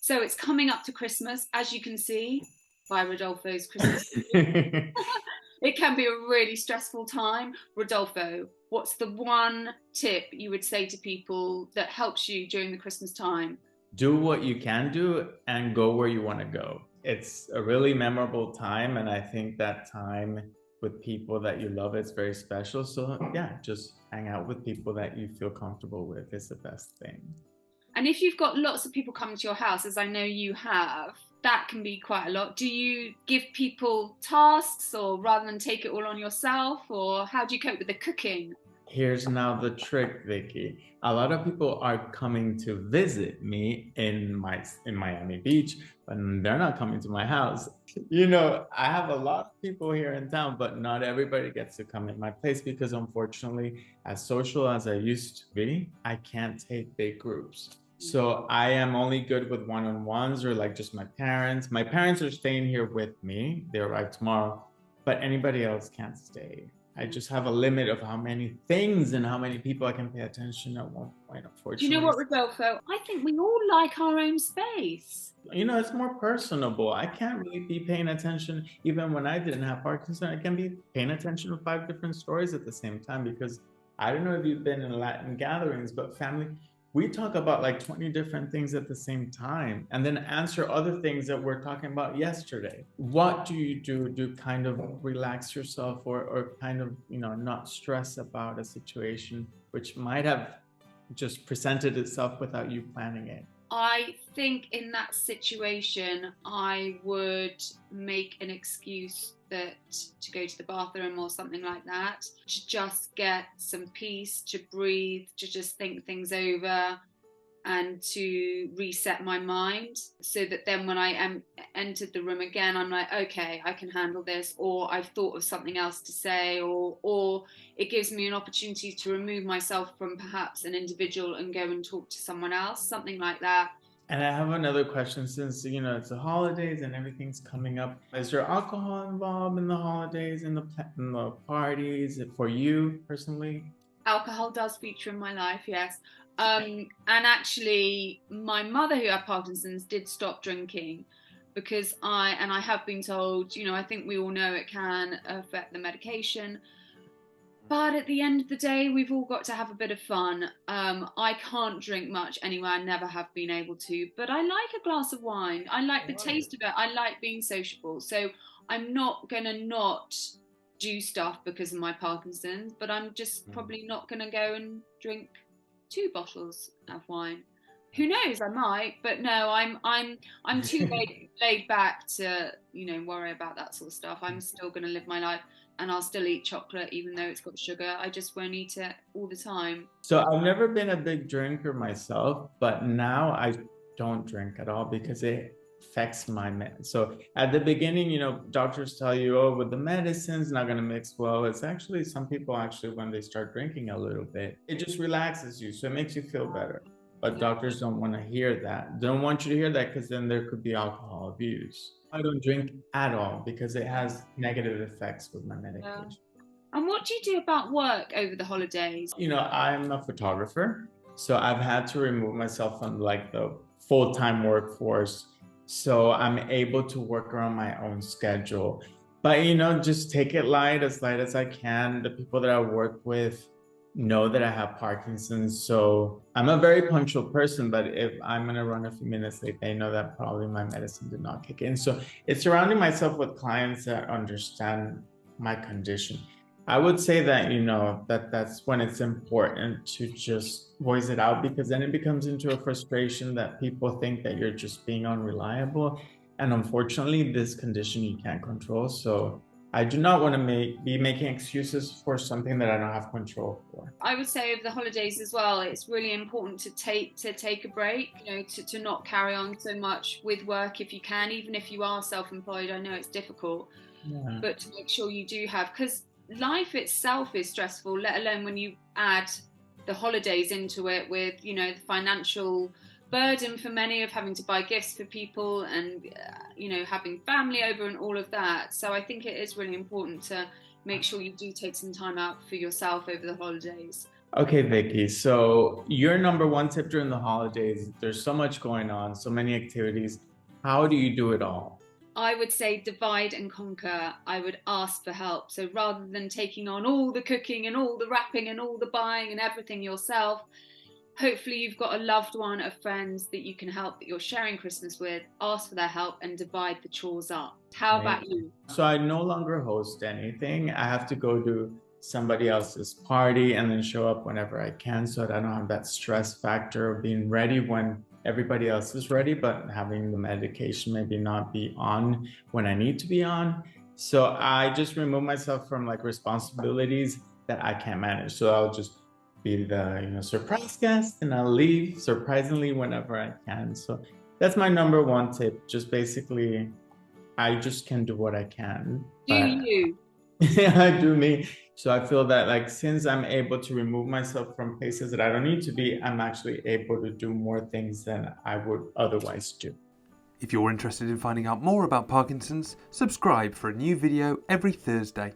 So it's coming up to Christmas, as you can see by Rodolfo's Christmas. It can be a really stressful time. Rodolfo, what's the one tip you would say to people that helps you during the Christmas time? Do what you can do and go where you want to go. It's a really memorable time, and I think that time with people that you love is very special. So yeah, just hang out with people that you feel comfortable with is the best thing. And if you've got lots of people coming to your house, as I know you have, that can be quite a lot. Do you give people tasks, or rather than take it all on yourself, or how do you cope with the cooking? Here's now the trick, Vicky. A lot of people are coming to visit me in Miami Beach, but they're not coming to my house. You know, I have a lot of people here in town, but not everybody gets to come in my place because unfortunately, as social as I used to be, I can't take big groups. So I am only good with one-on-ones or like just my parents. My parents are staying here with me. They arrive tomorrow, but anybody else can't stay. I just have a limit of how many things and how many people I can pay attention at one point, Do you know unfortunately. what, Rodolfo? I think we all like our own space. You know, it's more personable. I can't really be paying attention. Even when I didn't have Parkinson, I can be paying attention to 5 different stories at the same time because I don't know if you've been in Latin gatherings, but family, we talk about like 20 different things at the same time and then answer other things that we're talking about yesterday. What do you do to kind of relax yourself or kind of, you know, not stress about a situation which might have just presented itself without you planning it? I think in that situation, I would make an excuse that to go to the bathroom or something like that, to just get some peace, to breathe, to just think things over and to reset my mind so that then when I entered the room again, I'm like, okay, I can handle this, or I've thought of something else to say, or it gives me an opportunity to remove myself from perhaps an individual and go and talk to someone else, something like that. And I have another question since, you know, it's the holidays and everything's coming up. Is there alcohol involved in the holidays and in the parties for you personally? Alcohol does feature in my life, yes. And actually, my mother, who had Parkinson's, did stop drinking because I have been told, you know, I think we all know it can affect the medication. But at the end of the day, we've all got to have a bit of fun. I can't drink much anyway. I never have been able to, but I like a glass of wine. I like the taste of it. I like being sociable. So I'm not going to not do stuff because of my Parkinson's, but I'm just probably not going to go and drink 2 bottles of wine. Who knows? I might, but no, I'm too laid back to, you know, worry about that sort of stuff. I'm still going to live my life, and I'll still eat chocolate even though it's got sugar. I just won't eat it all the time. So I've never been a big drinker myself, but now I don't drink at all because it affects my so at the beginning, you know, doctors tell you, oh, with the medicine's not going to mix well. It's actually some people actually when they start drinking a little bit, it just relaxes you, so it makes you feel better. But doctors don't want to hear that. They don't want you to hear that because then there could be alcohol abuse. I don't drink at all because it has negative effects with my medication. And what do you do about work over the holidays? You know, I'm a photographer, so I've had to remove myself from like the full-time workforce. So I'm able to work around my own schedule. But, you know, just take it light as I can. The people that I work with know that I have Parkinson's. So I'm a very punctual person, but if I'm going to run a few minutes late, they know that probably my medicine did not kick in. So it's surrounding myself with clients that understand my condition. I would say that, you know, that's when it's important to just voice it out because then it becomes into a frustration that people think that you're just being unreliable. And unfortunately, this condition you can't control. So I do not want to be making excuses for something that I don't have control for. I would say over the holidays as well, it's really important to take a break, you know, to not carry on so much with work if you can, even if you are self-employed. I know it's difficult, but to make sure you do have, because life itself is stressful, let alone when you add the holidays into it with, you know, the financial burden for many of having to buy gifts for people and, you know, having family over and all of that. So I think it is really important to make sure you do take some time out for yourself over the holidays. Okay, Vicky. So your number one tip during the holidays, there's so much going on, so many activities. How do you do it all? I would say divide and conquer. I would ask for help. So rather than taking on all the cooking and all the wrapping and all the buying and everything yourself, hopefully you've got a loved one, a friend that you can help, that you're sharing Christmas with. Ask for their help and divide the chores up. How Right. about you? So I no longer host anything. I have to go to somebody else's party and then show up whenever I can so that I don't have that stress factor of being ready when everybody else is ready, but having the medication maybe not be on when I need to be on. So I just remove myself from like responsibilities that I can't manage. So I'll just be the surprise guest and I'll leave surprisingly whenever I can. So that's my number one tip. Just basically I just can do what I can. Do But you? yeah, I do me. So I feel that like since I'm able to remove myself from places that I don't need to be, I'm actually able to do more things than I would otherwise do. If you're interested in finding out more about Parkinson's, subscribe for a new video every Thursday.